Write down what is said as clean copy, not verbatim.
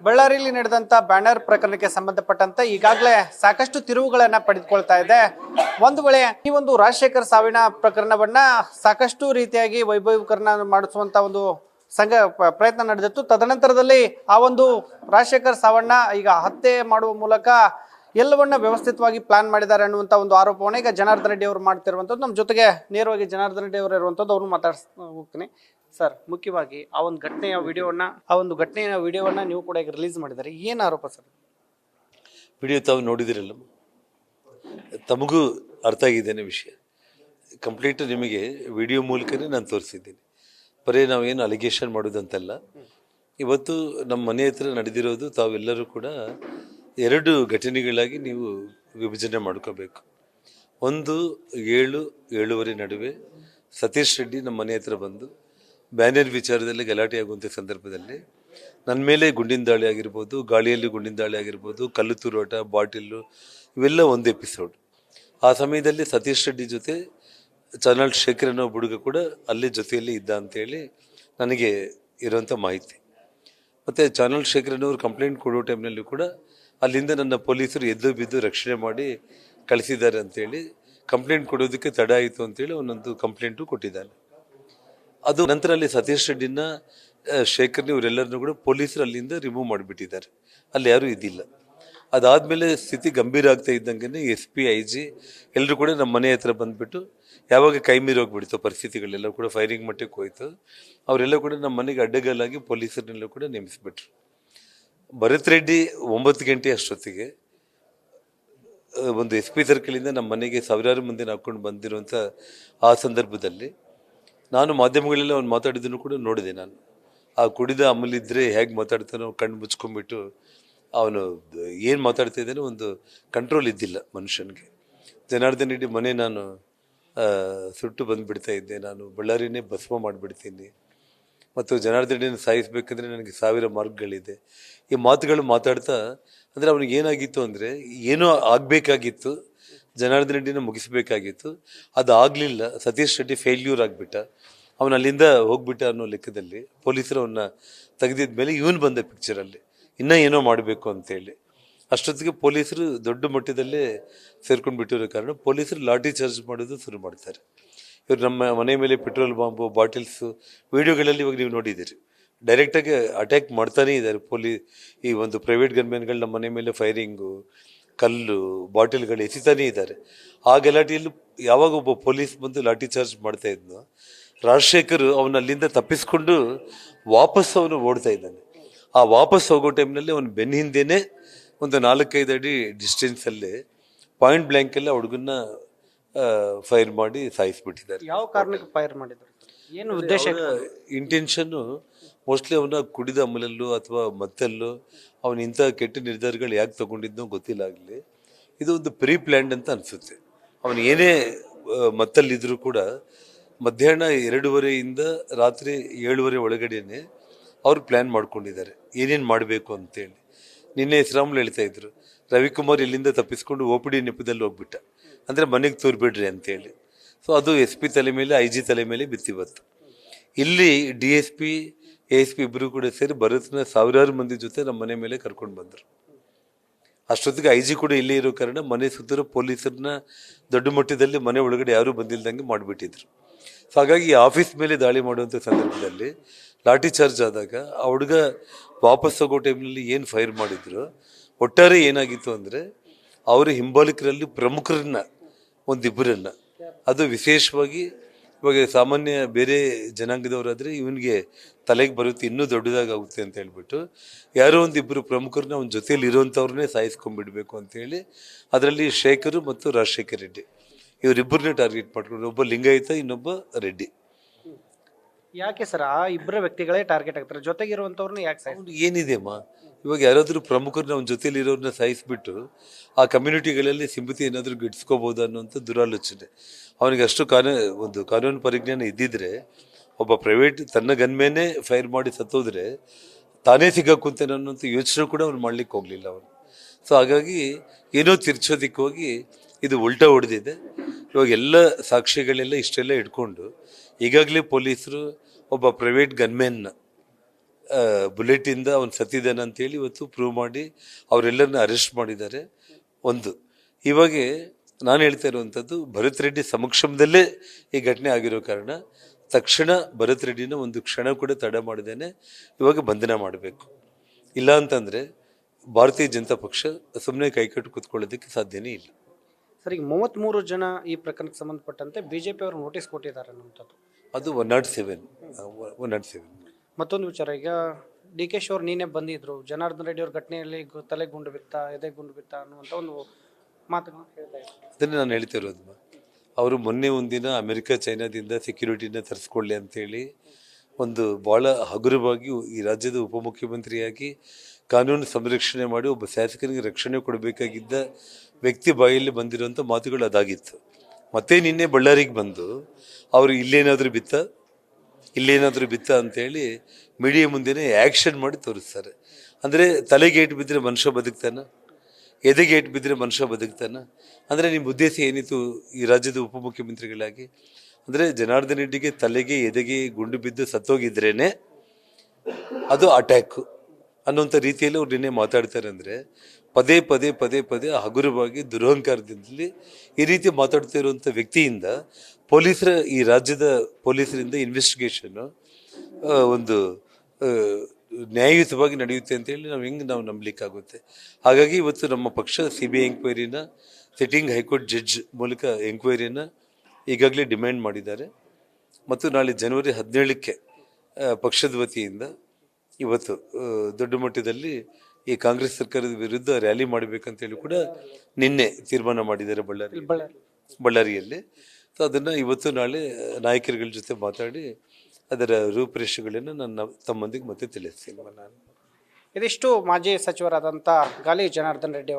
ಬಳ್ಳಾರಿಯಲ್ಲಿ ನಡೆದಂತ ಬ್ಯಾನರ್ ಪ್ರಕರಣಕ್ಕೆ ಸಂಬಂಧಪಟ್ಟಂತೆ ಈಗಾಗಲೇ ಸಾಕಷ್ಟು ತಿರುವುಗಳನ್ನ ಪಡೆದುಕೊಳ್ತಾ ಇದೆ. ಒಂದು ವೇಳೆ ಈ ಒಂದು ರಾಜಶೇಖರ್ ಸಾವಿನ ಪ್ರಕರಣವನ್ನ ಸಾಕಷ್ಟು ರೀತಿಯಾಗಿ ವೈಭವೀಕರಣ ಮಾಡಿಸುವಂತ ಒಂದು ಪ್ರಯತ್ನ ನಡೆದಿತ್ತು. ತದನಂತರದಲ್ಲಿ ಆ ಒಂದು ರಾಜಶೇಖರ್ ಸಾವನ್ನ ಈಗ ಹತ್ಯೆ ಮಾಡುವ ಮೂಲಕ ಎಲ್ಲವನ್ನ ವ್ಯವಸ್ಥಿತವಾಗಿ ಪ್ಲಾನ್ ಮಾಡಿದ್ದಾರೆ ಅನ್ನುವಂತ ಒಂದು ಆರೋಪವನ್ನ ಈಗ ಜನಾರ್ದನ್ ರೆಡ್ಡಿ ಅವರು ಮಾಡ್ತಿರುವಂತದ್ದು. ನಮ್ಮ ಜೊತೆಗೆ ನೇರವಾಗಿ ಜನಾರ್ದನ್ ರೆಡ್ಡಿ ಅವರು ಇರುವಂತದ್ದು, ಅವ್ರನ್ನ ಮಾತಾಡ್ತಾ ಹೋಗ್ತೀನಿ. ಸರ್, ಮುಖ್ಯವಾಗಿ ಆ ಒಂದು ಘಟನೆಯ ವಿಡಿಯೋವನ್ನ ನೀವು ಕೂಡ ಈಗ ರಿಲೀಸ್ ಮಾಡಿದ್ದಾರೆ. ಏನು ಆರೋಪ ಸರ್? ವಿಡಿಯೋ ತಾವು ನೋಡಿದಿರಲ್ಲ, ತಮಗೂ ಅರ್ಥ ಆಗಿದ್ದೇನೆ ವಿಷಯ. ಕಂಪ್ಲೀಟ್ ನಿಮಗೆ ವಿಡಿಯೋ ಮೂಲಕನೇ ನಾನು ತೋರಿಸಿದ್ದೀನಿ. ಬರೀ ನಾವೇನು ಅಲಿಗೇಷನ್ ಮಾಡೋದಂತಲ್ಲ. ಇವತ್ತು ನಮ್ಮ ಮನೆ ಹತ್ರ ನಡೆದಿರೋದು ತಾವೆಲ್ಲರೂ ಕೂಡ ಎರಡು ಘಟನೆಗಳಾಗಿ ನೀವು ವಿಭಜನೆ ಮಾಡ್ಕೋಬೇಕು. ಒಂದು 7-7:30 ನಡುವೆ ಸತೀಶ್ ರೆಡ್ಡಿ ನಮ್ಮ ಮನೆ ಹತ್ರ ಬಂದು ಬ್ಯಾನರ್ ವಿಚಾರದಲ್ಲಿ ಗಲಾಟೆ ಆಗುವಂಥ ಸಂದರ್ಭದಲ್ಲಿ ನನ್ನ ಮೇಲೆ ಗುಂಡಿನ ದಾಳಿ ಆಗಿರ್ಬೋದು, ಗಾಳಿಯಲ್ಲಿ ಗುಂಡಿನ ದಾಳಿ ಆಗಿರ್ಬೋದು, ಕಲ್ಲು ತೂರಾಟ, ಬಾಟಿಲ್ಲು, ಇವೆಲ್ಲ ಒಂದು ಎಪಿಸೋಡ್. ಆ ಸಮಯದಲ್ಲಿ ಸತೀಶ್ ರೆಡ್ಡಿ ಜೊತೆ ಚಾನಲ್ ಶೇಖರ್ ಅನ್ನೋ ಹುಡುಗ ಕೂಡ ಅಲ್ಲೇ ಜೊತೆಯಲ್ಲಿ ಇದ್ದ ಅಂತೇಳಿ ನನಗೆ ಇರೋಂಥ ಮಾಹಿತಿ. ಮತ್ತು ಚಾನಲ್ ಶೇಖರ್ ಅನ್ನೋರು ಕಂಪ್ಲೇಂಟ್ ಕೊಡೋ ಟೈಮ್ನಲ್ಲಿ ಕೂಡ ಅಲ್ಲಿಂದ ನನ್ನ ಪೊಲೀಸರು ಎದ್ದು ಬಿದ್ದು ರಕ್ಷಣೆ ಮಾಡಿ ಕಳಿಸಿದ್ದಾರೆ ಅಂತೇಳಿ, ಕಂಪ್ಲೇಂಟ್ ಕೊಡೋದಕ್ಕೆ ತಡ ಆಯಿತು ಅಂತೇಳಿ ಒಂದೊಂದು ಕಂಪ್ಲೇಂಟು ಕೊಟ್ಟಿದ್ದಾನೆ. ಅದು ನಂತರ ಅಲ್ಲಿ ಸತೀಶ್ ರೆಡ್ಡಿನ, ಶೇಖರ್ನ, ಇವರೆಲ್ಲರನ್ನೂ ಕೂಡ ಪೊಲೀಸರು ಅಲ್ಲಿಂದ ರಿಮೂವ್ ಮಾಡಿಬಿಟ್ಟಿದ್ದಾರೆ. ಅಲ್ಲಿ ಯಾರೂ ಇದ್ದಿಲ್ಲ. ಅದಾದಮೇಲೆ ಸ್ಥಿತಿ ಗಂಭೀರ ಆಗ್ತಾ ಇದ್ದಂಗೆ SP, IG ಎಲ್ಲರೂ ಕೂಡ ನಮ್ಮ ಮನೆ ಹತ್ರ ಬಂದುಬಿಟ್ಟು ಯಾವಾಗ ಕೈ ಮೀರಿ ಹೋಗ್ಬಿಡ್ತು ಪರಿಸ್ಥಿತಿಗಳೆಲ್ಲ ಕೂಡ ಫೈರಿಂಗ್ ಮಟ್ಟಕ್ಕೆ ಹೋಯ್ತು. ಅವರೆಲ್ಲ ಕೂಡ ನಮ್ಮ ಮನೆಗೆ ಅಡ್ಡಗಲ್ಲಾಗಿ ಪೊಲೀಸರನ್ನೆಲ್ಲ ಕೂಡ ನೇಮಿಸಿಬಿಟ್ರು. ಭರತ್ ರೆಡ್ಡಿ 9 ಗಂಟೆ ಅಷ್ಟೊತ್ತಿಗೆ ಒಂದು SP ಸರ್ಕಲಿಂದ ನಮ್ಮ ಮನೆಗೆ ಸಾವಿರಾರು ಮಂದಿನ ಹಾಕ್ಕೊಂಡು ಬಂದಿರುವಂಥ ಆ ಸಂದರ್ಭದಲ್ಲಿ ನಾನು ಮಾಧ್ಯಮಗಳೆಲ್ಲ ಅವ್ನು ಮಾತಾಡಿದ್ದನ್ನು ಕೂಡ ನೋಡಿದೆ. ನಾನು ಆ ಕುಡಿದ ಅಮಲಿದ್ರೆ ಹೇಗೆ ಮಾತಾಡ್ತಾನೋ, ಕಣ್ಣು ಮುಚ್ಕೊಂಡ್ಬಿಟ್ಟು ಅವನು ಏನು ಮಾತಾಡ್ತಾ ಇದ್ದಾನೋ ಒಂದು ಕಂಟ್ರೋಲ್ ಇದ್ದಿಲ್ಲ ಮನುಷ್ಯನಿಗೆ. ಜನಾರ್ದನ್ ರೆಡ್ಡಿ ಮನೆ ನಾನು ಸುಟ್ಟು ಬಂದುಬಿಡ್ತಾ ಇದ್ದೆ, ನಾನು ಬಳ್ಳಾರಿನೇ ಭಸ್ಮ ಮಾಡಿಬಿಡ್ತೀನಿ, ಮತ್ತು ಜನಾರ್ದನ್ ರೆಡ್ಡಿನ ಸಾಯಿಸಬೇಕಂದ್ರೆ ನನಗೆ 1000 ಮಾರ್ಗಗಳಿದೆ, ಈ ಮಾತುಗಳು ಮಾತಾಡ್ತಾ, ಅಂದರೆ ಅವನಿಗೆ ಏನಾಗಿತ್ತು ಅಂದರೆ ಏನೋ ಆಗಬೇಕಾಗಿತ್ತು, ಜನಾರ್ದನ್ ರೆಡ್ಡಿನ ಮುಗಿಸ್ಬೇಕಾಗಿತ್ತು, ಅದು ಆಗಲಿಲ್ಲ. ಸತೀಶ್ ರೆಡ್ಡಿ ಫೇಲ್ಯೂರ್ ಆಗಿಬಿಟ್ಟ, ಅವನು ಅಲ್ಲಿಂದ ಹೋಗ್ಬಿಟ್ಟ ಅನ್ನೋ ಲೆಕ್ಕದಲ್ಲಿ ಪೊಲೀಸರು ಅವನ್ನ ತೆಗೆದಿದ್ದ ಮೇಲೆ ಇವನು ಬಂದ ಪಿಕ್ಚರಲ್ಲಿ ಇನ್ನೂ ಏನೋ ಮಾಡಬೇಕು ಅಂತೇಳಿ. ಅಷ್ಟೊತ್ತಿಗೆ ಪೊಲೀಸರು ದೊಡ್ಡ ಮಟ್ಟದಲ್ಲೇ ಸೇರ್ಕೊಂಡು ಬಿಟ್ಟಿರೋ ಕಾರಣ ಪೊಲೀಸರು ಲಾಠಿ ಚಾರ್ಜ್ ಮಾಡೋದು ಶುರು ಮಾಡ್ತಾರೆ. ಇವರು ನಮ್ಮ ಮನೆ ಮೇಲೆ ಪೆಟ್ರೋಲ್ ಬಾಂಬು, ಬಾಟಿಲ್ಸು, ವಿಡಿಯೋಗಳಲ್ಲಿ ಇವಾಗ ನೀವು ನೋಡಿದ್ದೀರಿ, ಡೈರೆಕ್ಟಾಗಿ ಅಟ್ಯಾಕ್ ಮಾಡ್ತಾನೇ ಇದ್ದಾರೆ. ಈ ಒಂದು ಪ್ರೈವೇಟ್ ಗನ್ಮ್ಯಾನ್ಗಳು ನಮ್ಮ ಮನೆ ಮೇಲೆ ಫೈರಿಂಗು, ಕಲ್ಲು, ಬಾಟಿಲ್ಗಳು ಎಸಿತಾನೇ ಇದ್ದಾರೆ. ಆ ಗಲಾಟೆಯಲ್ಲಿ ಯಾವಾಗ ಒಬ್ಬ ಪೊಲೀಸ್ ಬಂದು ಲಾಠಿ ಚಾರ್ಜ್ ಮಾಡ್ತಾ ಇದ್ನೋ, ರಾಜಶೇಖರ್ ಅವನು ಅಲ್ಲಿಂದ ತಪ್ಪಿಸ್ಕೊಂಡು ವಾಪಸ್ ಅವನು ಓಡ್ತಾ ಇದ್ದಾನೆ. ಆ ವಾಪಸ್ ಹೋಗೋ ಟೈಮ್ನಲ್ಲಿ ಅವನು ಬೆನ್ನ ಹಿಂದೆನೇ ಒಂದು 4-5 ಅಡಿ ಡಿಸ್ಟೆನ್ಸಲ್ಲೇ ಪಾಯಿಂಟ್ ಬ್ಲ್ಯಾಂಕಲ್ಲಿ ಆ ಹುಡುಗನ್ನ ಫೈರ್ ಮಾಡಿ ಸಾಯಿಸ್ಬಿಟ್ಟಿದ್ದಾರೆ. ಯಾವ ಕಾರಣಕ್ಕೆ ಫೈರ್ ಮಾಡಿದ್ರು? ಏನು ಉದ್ದೇಶ? ಇಂಟೆನ್ಷನ್ನು ಮೋಸ್ಟ್ಲಿ ಅವನ ಕುಡಿದ ಅಮಲಲ್ಲೂ ಅಥವಾ ಮತ್ತಲ್ಲೂ ಅವನು ಇಂಥ ಕೆಟ್ಟ ನಿರ್ಧಾರಗಳು ಯಾಕೆ ತಗೊಂಡಿದ್ನೋ ಗೊತ್ತಿಲ್ಲ. ಆಗಲಿ ಇದು ಒಂದು ಪ್ರೀ ಪ್ಲ್ಯಾಂಡ್ ಅಂತ ಅನಿಸುತ್ತೆ. ಅವನು ಏನೇ ಮತ್ತಲ್ಲಿದ್ದರೂ ಕೂಡ ಮಧ್ಯಾಹ್ನ 2:30ಯಿಂದ ರಾತ್ರಿ 7:30 ಒಳಗಡೆನೆ ಅವ್ರು ಪ್ಲ್ಯಾನ್ ಮಾಡ್ಕೊಂಡಿದ್ದಾರೆ ಏನೇನು ಮಾಡಬೇಕು ಅಂತೇಳಿ. ನಿನ್ನೆ ಶ್ರೀರಾಮುಲು ಹೇಳ್ತಾ ಇದ್ರು, ರವಿಕುಮಾರ್ ಇಲ್ಲಿಂದ ತಪ್ಪಿಸ್ಕೊಂಡು OPD ನೆಪದಲ್ಲಿ ಹೋಗ್ಬಿಟ್ಟ, ಅಂದರೆ ಮನೆಗೆ ತೋರ್ಬಿಡ್ರಿ ಅಂತೇಳಿ. ಸೊ ಅದು SP ತಲೆ ಮೇಲೆ, IG ತಲೆ ಮೇಲೆ ಬಿತ್ತಿವತ್ತು. ಇಲ್ಲಿ DSP, ASP ಇಬ್ಬರು ಕೂಡ ಸೇರಿ ಭರತ್ನ ಸಾವಿರಾರು ಮಂದಿ ಜೊತೆ ನಮ್ಮ ಮನೆ ಮೇಲೆ ಕರ್ಕೊಂಡು ಬಂದರು. ಅಷ್ಟೊತ್ತಿಗೆ IG ಕೂಡ ಇಲ್ಲೇ ಇರೋ ಕಾರಣ ಮನೆ ಸುತ್ತಲೂ ಪೊಲೀಸರನ್ನ ದೊಡ್ಡ ಮಟ್ಟದಲ್ಲಿ ಮನೆ ಒಳಗಡೆ ಯಾರೂ ಬಂದಿಲ್ದಂಗೆ ಮಾಡಿಬಿಟ್ಟಿದ್ರು. ಸೊ ಹಾಗಾಗಿ ಆಫೀಸ್ ಮೇಲೆ ದಾಳಿ ಮಾಡುವಂಥ ಸಂದರ್ಭದಲ್ಲಿ ಲಾಠಿ ಚಾರ್ಜ್ ಆದಾಗ ಆ ಹುಡುಗ ವಾಪಸ್ ಹೋಗೋ ಟೈಮ್ನಲ್ಲಿ ಏನು ಫೈರ್ ಮಾಡಿದ್ರು, ಒಟ್ಟಾರೆ ಏನಾಗಿತ್ತು ಅಂದರೆ ಅವರು ಹಿಂಬಾಲಿಕರಲ್ಲಿ ಪ್ರಮುಖರನ್ನ ಒಂದಿಬ್ಬರನ್ನ, ಅದು ವಿಶೇಷವಾಗಿ ಇವಾಗ ಸಾಮಾನ್ಯ ಬೇರೆ ಜನಾಂಗದವರಾದರೆ ಇವನಿಗೆ ತಲೆಗೆ ಬರುತ್ತೆ, ಇನ್ನೂ ದೊಡ್ಡದಾಗುತ್ತೆ ಅಂತ ಹೇಳ್ಬಿಟ್ಟು ಯಾರೋ ಒಂದಿಬ್ಬರು ಪ್ರಮುಖರನ್ನ ಅವನ ಜೊತೆಯಲ್ಲಿ ಇರೋವಂಥವ್ರನ್ನೇ ಸಾಯಿಸ್ಕೊಂಡ್ಬಿಡ್ಬೇಕು ಅಂತೇಳಿ ಅದರಲ್ಲಿ ಶೇಖರ್ ಮತ್ತು ರಾಜಶೇಖರ್ ರೆಡ್ಡಿ ಇವರಿಬ್ಬರನ್ನೇ ಟಾರ್ಗೆಟ್ ಮಾಡ್ಕೊಂಡು, ಒಬ್ಬ ಲಿಂಗಾಯತ, ಇನ್ನೊಬ್ಬ ರೆಡ್ಡಿ. ಯಾಕೆ ಸರ್ ಆ ಇಬ್ಬರ ವ್ಯಕ್ತಿಗಳೇ ಟಾರ್ಗೆಟ್ ಆಗ್ತಾರೆ? ಜೊತೆಗಿರುವಂಥವ್ರನ್ನ ಯಾಕೆ ಸಾಯಿಸ್ತಾರೆ? ಏನಿದೆ ಅಮ್ಮ, ಇವಾಗ ಯಾರಾದರೂ ಪ್ರಮುಖರನ್ನ ಅವನ ಜೊತೆಲಿ ಇರೋರನ್ನ ಸಾಯಿಸ್ಬಿಟ್ಟು ಆ ಕಮ್ಯುನಿಟಿಗಳಲ್ಲಿ ಸಿಂಪತಿ ಏನಾದರೂ ಗಿಟ್ಸ್ಕೋಬೋದು ಅನ್ನೋಂಥ ದುರಾಲೋಚನೆ. ಅವನಿಗೆ ಅಷ್ಟು ಒಂದು ಕಾನೂನು ಪರಿಜ್ಞಾನ ಇದ್ದಿದ್ರೆ, ಒಬ್ಬ ಪ್ರೈವೇಟ್ ತನ್ನ ಗನ್ಮೇನೆ ಫೈರ್ ಮಾಡಿ ಸತ್ತೋದ್ರೆ ತಾನೇ ಸಿಗಾಕುಂತೇನೆ ಅನ್ನೋಂಥ ಯೋಚನೆ ಕೂಡ ಅವ್ನು ಮಾಡ್ಲಿಕ್ಕೆ ಹೋಗಲಿಲ್ಲ ಅವನು. ಸೊ ಹಾಗಾಗಿ ಏನೋ ತಿರ್ಚೋದಿಕ್ಕೆ ಹೋಗಿ ಇದು ಉಲ್ಟಾ ಹೊಡೆದಿದೆ. ಇವಾಗ ಎಲ್ಲ ಸಾಕ್ಷಿಗಳೆಲ್ಲ ಇಷ್ಟೆಲ್ಲ ಇಟ್ಕೊಂಡು ಈಗಾಗಲೇ ಪೊಲೀಸರು ಒಬ್ಬ ಪ್ರೈವೇಟ್ ಗನ್ಮ್ಯಾನ್ನ ಬುಲೆಟಿಂದ ಅವ್ನು ಸತ್ತಿದ್ದಾನೆ ಅಂತೇಳಿ ಇವತ್ತು ಪ್ರೂವ್ ಮಾಡಿ ಅವರೆಲ್ಲರನ್ನ ಅರೆಸ್ಟ್ ಮಾಡಿದ್ದಾರೆ. ಒಂದು ಇವಾಗ ನಾನು ಹೇಳ್ತಾ ಇರುವಂಥದ್ದು, ಭರತ್ ರೆಡ್ಡಿ ಸಮಕ್ಷಮದಲ್ಲೇ ಈ ಘಟನೆ ಆಗಿರೋ ಕಾರಣ ತಕ್ಷಣ ಭರತ್ ರೆಡ್ಡಿನ ಒಂದು ಕ್ಷಣ ಕೂಡ ತಡ ಮಾಡಿದ್ದೇನೆ ಇವಾಗ ಬಂಧನ ಮಾಡಬೇಕು. ಇಲ್ಲ ಅಂತಂದರೆ ಭಾರತೀಯ ಜನತಾ ಪಕ್ಷ ಸುಮ್ಮನೆ ಕೈಕಟ್ಟು ಕೂತ್ಕೊಳ್ಳೋದಕ್ಕೆ ಸಾಧ್ಯನೇ ಇಲ್ಲ. ಸರ್, ಈಗ 33 ಜನ ಈ ಪ್ರಕರಣಕ್ಕೆ ಸಂಬಂಧಪಟ್ಟಂತೆ ಬಿಜೆಪಿ ಅವರು ನೋಟಿಸ್ ಕೊಟ್ಟಿದ್ದಾರೆ ಅನ್ನುವಂಥದ್ದು. ಅದು 107. ಮತ್ತೊಂದು ವಿಚಾರ, ಈಗ ಡಿ ಕೆ ಶಿ ಅವರು ನೀನೇ ಬಂದಿದ್ರು, ಜನಾರ್ದನ್ ರೆಡ್ಡಿ ಅವ್ರ ಘಟನೆಯಲ್ಲಿ ತಲೆ ಗುಂಡು ಬಿತ್ತ, ಎದೆ ಗುಂಡು ಬಿತ್ತ ಅನ್ನುವಂಥ ಒಂದು ಮಾತುಗಳನ್ನು ಹೇಳ್ತಾ ಇದ್ದಾರೆ. ಅದನ್ನೇ ನಾನು ಹೇಳ್ತಾ ಇರೋದು. ಅವರು ಮೊನ್ನೆ ಒಂದಿನ ಅಮೆರಿಕ ಚೈನಾದಿಂದ ಸೆಕ್ಯೂರಿಟಿನ ತರಿಸ್ಕೊಳ್ಳಿ ಅಂತೇಳಿ ಒಂದು ಭಾಳ ಹಗುರವಾಗಿ ಈ ರಾಜ್ಯದ ಉಪಮುಖ್ಯಮಂತ್ರಿಯಾಗಿ ಕಾನೂನು ಸಂರಕ್ಷಣೆ ಮಾಡಿ ಒಬ್ಬ ಶಾಸಕನಿಗೆ ರಕ್ಷಣೆ ಕೊಡಬೇಕಾಗಿದ್ದ ವ್ಯಕ್ತಿ ಬಾಯಲ್ಲಿ ಬಂದಿರುವಂಥ ಮಾತುಗಳು ಅದಾಗಿತ್ತು. ಮತ್ತೆ ನಿನ್ನೆ ಬಳ್ಳಾರಿಗೆ ಬಂದು ಅವರು ಇಲ್ಲೇನಾದರೂ ಬಿತ್ತ ಅಂತೇಳಿ ಮೀಡಿಯಾ ಮುಂದೆನೇ ಆ್ಯಕ್ಷನ್ ಮಾಡಿ ತೋರಿಸ್ತಾರೆ. ಅಂದರೆ ತಲೆಗೆ ಏಟು ಬಿದ್ದರೆ ಮನುಷ್ಯ ಬದುಕ್ತಾನ, ಎದೆಗೆ ಏಟು ಬಿದ್ದರೆ ಮನುಷ್ಯ ಬದುಕ್ತಾನ? ಅಂದರೆ ನಿಮ್ಮ ಉದ್ದೇಶ ಏನಿತ್ತು ಈ ರಾಜ್ಯದ ಉಪಮುಖ್ಯಮಂತ್ರಿಗಳಾಗಿ? ಅಂದರೆ ಜನಾರ್ದನ್ ರೆಡ್ಡಿಗೆ ತಲೆಗೆ ಎದೆಗೆ ಗುಂಡು ಬಿದ್ದು ಸತ್ತೋಗಿದ್ರೇ ಅದು ಅಟ್ಯಾಕು ಅನ್ನೋಂಥ ರೀತಿಯಲ್ಲಿ ಅವ್ರು ನಿನ್ನೆ ಮಾತಾಡ್ತಾರೆ. ಅಂದರೆ ಪದೇ ಹಗುರವಾಗಿ ದುರಹಂಕಾರದಿಂದಲೇ ಈ ರೀತಿ ಮಾತಾಡ್ತಾ ಇರುವಂಥ ವ್ಯಕ್ತಿಯಿಂದ ಈ ರಾಜ್ಯದ ಪೊಲೀಸರಿಂದ ಇನ್ವೆಸ್ಟಿಗೇಷನ್ನು ಒಂದು ನ್ಯಾಯಯುತವಾಗಿ ನಡೆಯುತ್ತೆ ಅಂತೇಳಿ ನಾವು ನಂಬಲಿಕ್ಕಾಗುತ್ತೆ. ಹಾಗಾಗಿ ಇವತ್ತು ನಮ್ಮ ಪಕ್ಷ CBI ಎಂಕ್ವೈರಿನ ಸಿಟ್ಟಿಂಗ್ ಹೈಕೋರ್ಟ್ ಜಡ್ಜ್ ಮೂಲಕ ಎಂಕ್ವೈರಿನ ಈಗಾಗಲೇ ಡಿಮ್ಯಾಂಡ್ ಮಾಡಿದ್ದಾರೆ. ಮತ್ತು ನಾಳೆ ಜನವರಿ 17ಕ್ಕೆ ಪಕ್ಷದ ವತಿಯಿಂದ ಇವತ್ತು ದೊಡ್ಡ ಮಟ್ಟದಲ್ಲಿ ಈ ಕಾಂಗ್ರೆಸ್ ಸರ್ಕಾರದ ವಿರುದ್ಧ ರ್ಯಾಲಿ ಮಾಡಬೇಕಂತೇಳಿ ಕೂಡ ನಿನ್ನೆ ತೀರ್ಮಾನ ಮಾಡಿದ್ದಾರೆ ಬಳ್ಳಾರಿಯಲ್ಲಿ. ಸೊ ಅದನ್ನು ಇವತ್ತು ನಾಳೆ ನಾಯಕರುಗಳ ಜೊತೆ ಮಾತಾಡಿ ಅದರ ರೂಪುರೇಷೆಗಳನ್ನು ನಾನು ತಮ್ಮೊಂದಿಗೆ ಮತ್ತೆ ತಿಳಿಸ್ತೀನಿ. ಇದಿಷ್ಟು ಮಾಜಿ ಸಚಿವರಾದಂಥ ಗಾಲಿ ಜನಾರ್ದನ್ ರೆಡ್ಡಿ